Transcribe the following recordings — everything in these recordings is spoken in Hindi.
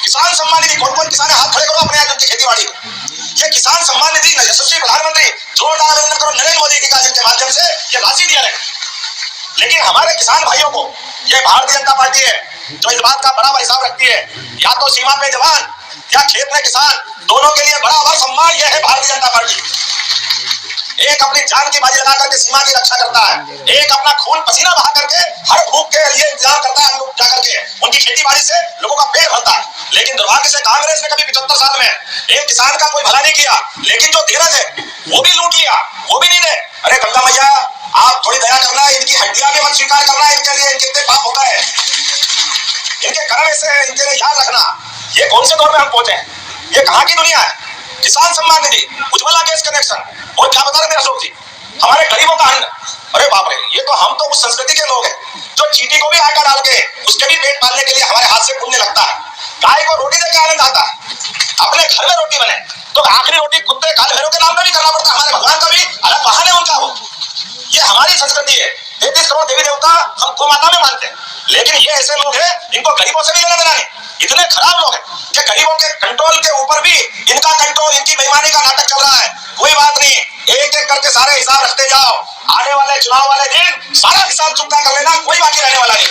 किसान सम्मान निधि, कौन कौन किसान है हाथ खड़े करो अपने यहाँ की खेती बाड़ी। ये किसान सम्मान निधि यशस्वी प्रधानमंत्री जोरदार अभिनंदन करो नरेंद्र मोदी जी का, जिनके माध्यम से ये राशि दिया है। लेकिन हमारे किसान भाइयों को ये भारतीय जनता पार्टी है जो इस बात का बराबर हिसाब रखती है, या तो सीमा पे जवान या खेत में किसान, दोनों के लिए बराबर सम्मान यह है भारतीय जनता पार्टी। एक अपनी जान की बाजी लगा करके सीमा की रक्षा करता है, एक अपना खून पसीना बहा करके हर भूख के लिए इंतजार करता है, जाकर के उनकी खेती बाड़ी से लोगों का पेट भरता है। लेकिन दुर्भाग्य से कांग्रेस ने कभी 75 साल में एक किसान का कोई भला नहीं किया, लेकिन जो धीरज है वो भी लूट लिया, वो भी नहीं दे। अरे गंगा मैया आप थोड़ी दया करना, इनकी हड्डियां भी मत स्वीकार करना, इनके लिए कितने पाप होता है, इनके कर्म ऐसे है, इनके लिए याद रखना। ये कौन से दौर में हम पहुंचे हैं, ये कहाँ की दुनिया है। किसान सम्मान निधि, उज्ज्वला गैस कनेक्शन, और क्या बता रहे थे अशोक जी, हमारे गरीबों का अन्न। अरे बाप रे, ये तो हम तो उस संस्कृति के लोग हैं जो चींटी को भी आटा डाल के उसके भी पेट पालने के लिए हमारे हाथ से पुण्य लगता है। गाय को रोटी देके आनंद आता है, अपने घर में रोटी बने तो आखिरी रोटी कुत्ते काल भैरव के नाम पे भी करना पड़ता है। हमारे भगवान का भी अलग वाहन है उनका, वो ये हमारी संस्कृति है। 33 करोड़ देवी देवता हम गौ माता में मानते हैं, लेकिन ये ऐसे लोग हैं इनको गरीबों से भी लेना देना नहीं। इतने खराब लोग हैं कि गरीबों के कंट्रोल के ऊपर भी इनका कंट्रोल, इनकी बेईमानी का नाटक चल रहा है। कोई बात नहीं, एक एक करके सारे हिसाब रखते जाओ, आने वाले चुनाव वाले दिन सारा हिसाब चुकता कर लेना, कोई बाकी रहने वाला नहीं।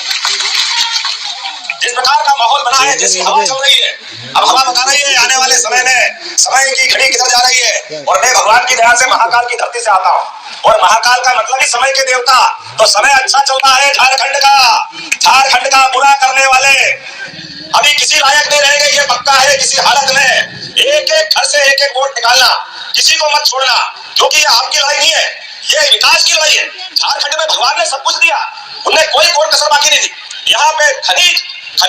जिस प्रकार का माहौल बना है, जैसी हवा चल रही है, अब हवा बता रही है आने वाले समय में समय की घड़ी किधर जा रही है। और मैं भगवान की दया से महाकाल की धरती से आता हूँ, और महाकाल का मतलब ही समय के देवता। तो समय अच्छा चल रहा है झारखंड का बुरा करने वाले अभी किसी लायक नहीं रहेंगे, ये पक्का है। किसी हालत में एक एक घर से एक एक वोट निकालना, किसी को मत छोड़ना, क्योंकि ये आपकी लड़ाई नहीं है, ये विकास की लड़ाई है। झारखंड में भगवान ने सब कुछ दिया, उन्हें कोई कसर बाकी नहीं दी। यहाँ पे खनिज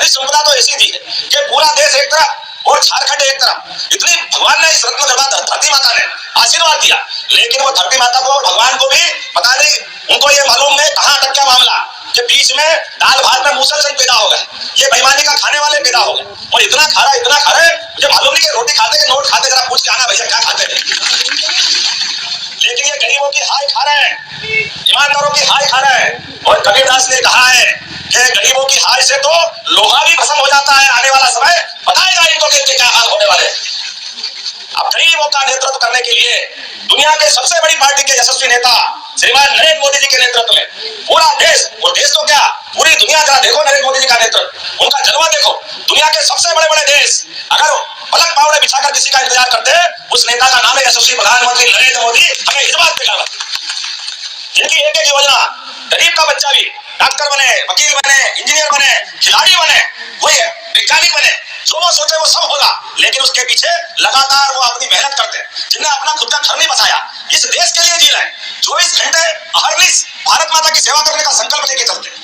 संपदा तो ऐसी दी है कि पूरा देश एक तरफ और झारखंड एक तरफ। इतनी भगवान ने इस रत्न धरती माता ने आशीर्वाद दिया, लेकिन वो धरती माता को और भगवान को भी पता नहीं, उनको ये मालूम नहीं कहाँ अटक गया मामला, कि बीच में दाल भात में मुसलसल पैदा हो गए, ये बेईमानी का खाने वाले पैदा हो गए। और इतना खा रहे मुझे मालूम नहीं कि रोटी खाते के नोट खाते, जरा पूछ के आना भैया क्या खाते हैं। लेकिन ये गरीबों की हाय खा रहे हैं, ईमानदारों की हाय खा रहे हैं। और कबीरदास ने कहा है कि गरीबों की हाय से तो लोहा भी भस्म हो जाता है, आने वाला समय बताएगा इनको कि क्या हाल होने वाले। अब गरीबों का नेतृत्व करने के लिए दुनिया के सबसे बड़ी पार्टी के यशस्वी नेता श्रीमान नरेंद्र मोदी जी के नेतृत्व में पूरा देश, और देश तो क्या पूरी दुनिया जरा देखो नरेंद्र मोदी जी का नेतृत्व, उनका जलवा देखो। दुनिया के सबसे बड़े बड़े देश अगर पलक पावड़े बिछाकर किसी का इंतजार करते हैं, उस नेता का नाम है यशस्वी प्रधानमंत्री नरेंद्र मोदी। हमें इस बात पे गर्व है, जिनकी एक एक योजना गरीब का बच्चा भी डॉक्टर बने, वकील बने, इंजीनियर बने, खिलाड़ी बने, कोई वैज्ञानिक बने, जो वो सोचे वो सब होगा। लेकिन उसके पीछे लगातार वो अपनी मेहनत करते हैं, जिन्हें अपना खुद का घर नहीं बसाया, इस देश के लिए जी रहे हैं, 24 घंटे अहर्निश भारत माता की सेवा करने का संकल्प लेके चलते हैं।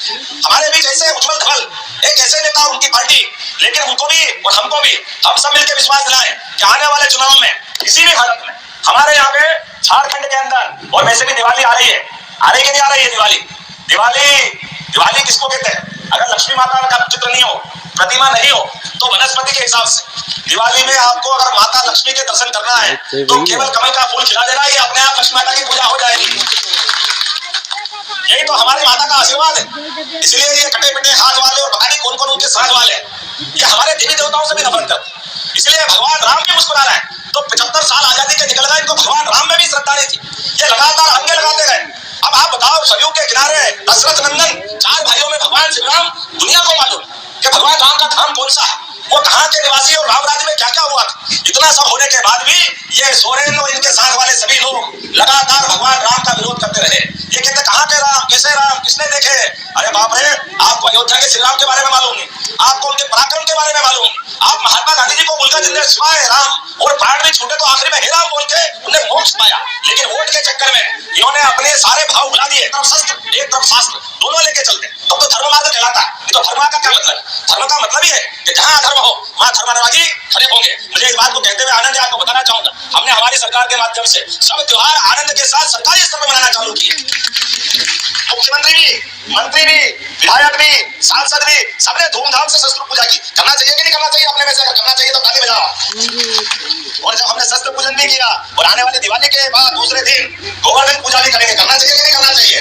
हमारे बीच ऐसे उज्जवल धवल एक ऐसे नेता, उनकी पार्टी, लेकिन उनको भी और हमको भी हम सब मिलकर विश्वास दिलाएं कि आने वाले चुनाव में किसी भी हालत में हमारे यहाँ पे झारखंड के अंदर, और वैसे भी दिवाली आ रही है, आ रही कि नहीं आ रही है दिवाली किसको कहते हैं? अगर लक्ष्मी माता का चित्र नहीं हो, प्रतिमा नहीं हो, तो वनस्पति के हिसाब से दिवाली में आपको अगर माता लक्ष्मी के दर्शन करना है तो केवल कमल का फूल खिला देना, ये अपने आप लक्ष्मी माता की पूजा हो जाएगी। यही तो हमारी माता का आशीर्वाद है। इसलिए ये कटे पिटे हाथ वाले और पता नहीं कौन कौन उनके साथ वाले ये हमारे देवी देवताओं से भी नफरत करते। इसलिए भगवान राम भी मुस्कुरा रहे हैं, तो 75 साल आजादी के निकल गए, इनको भगवान राम में भी श्रद्धा नहीं थी, ये लगातार अंगे लगाते गए। अब आप बताओ, सरयू के किनारे दशरथ नंदन 4 भाइयों में भगवान श्री राम, दुनिया को मालूम कि भगवान राम का धाम कौन सा है, वो कहाँ के निवासी और राम राज्य में क्या क्या हुआ था। इतना सब होने के बाद भी ये सोरेन और इनके साथ वाले सभी लोग लगातार भगवान राम का विरोध करते रहे। ये कहते कहाँ के राम, कैसे राम, किसने देखे? अरे बाप रे, आपको अयोध्या के श्री राम के बारे में मालूम नहीं, आपको उनके पराक्रम के बारे में मालूम, आप महात्मा गांधी जी को बोलकर जिन्हें स्वाय राम और प्राण भी छूटे तो आखिरी में हे राम बोल के उन्हें मोक्ष पाया। लेकिन वोट के चक्कर में इन्होंने अपने सारे भाव भुला दिए, एक तरफ शस्त्र एक तरफ शास्त्र, दोनों लेके चलते, तब तो धर्म मार्ग कहलाता है। तो धर्म का क्या मतलब? धर्म का मतलब ही है कि जहाँ धर्म हो वहाँ धर्मानुरागी खड़े होंगे। मुझे इस बात को कहते हुए आनंद आपको बताना चाहूंगा, हमने हमारी सरकार के माध्यम से सब त्योहार आनंद के साथ सरकारी स्तर पर मनाना चालू किए। मुख्यमंत्री भी, मंत्री भी, विधायक भी, सांसद भी, सबने धूमधाम से शस्त्र पूजा की। करना चाहिए कि नहीं करना चाहिए? अपने में से अगर करना चाहिए तो ताली बजाओ। और जब हमने शस्त्र पूजन भी किया और आने वाली दिवाली के बाद दूसरे दिन गोवर्धन पूजा भी करेंगे, करना चाहिए कि नहीं करना चाहिए?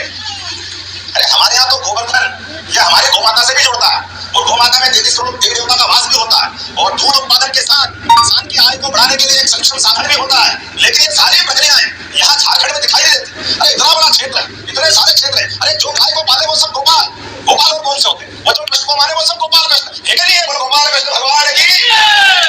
अरे हमारे यहाँ तो गोवर्धन ये हमारे गौ माता से भी जुड़ता है, और गौ माता में 33 करोड़ देवी देवता का वास भी होता है। और और दूध उत्पादन के साथ किसान की आय को बढ़ाने के लिए एक सक्षम साधन भी होता है। लेकिन ये सारी प्रक्रियाएं यहाँ झारखंड में दिखाई नहीं देती। अरे इतना बड़ा क्षेत्र है, इतने सारे क्षेत्र है, अरे जो गाय को पाले वो सब गोपाल गोपाल और कौन से होते, वो जो कृष्ण को माने वो सब गोपाल कृष्ण है कि नहीं है? बोलो गोपाल कृष्ण भगवान की।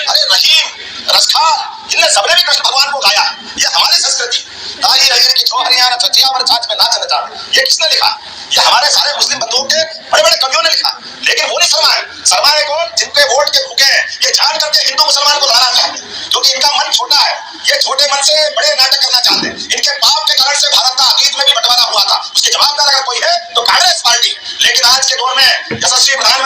अरे रहीम रसखा इनने सबने भी कृष्ण भगवान को गाया। ये हमारी संस्कृति ताई रही की छो हरियाणा चचिया और छाछ में नाच नचा, ये किसने लिखा? ये हमारे सारे मुस्लिम बंधुओं के बड़े बड़े कवियों ने लिखा। लेकिन वो नहीं शर्माए, शर्माए कौन? जिनके वोट के भूखे हैं, ये जान करके हिंदू मुसलमान को लड़ाना चाहते हैं, क्योंकि इनका मन छोटा है, ये छोटे मन से बड़े नाटक करना चाहते हैं। इनके पाप के कारण से भारत का अतीत में भी बंटवारा हुआ था, उसके जवाबदार अगर कोई है तो कांग्रेस पार्टी। लेकिन आज के दौर में यशस्वी प्रधानमंत्री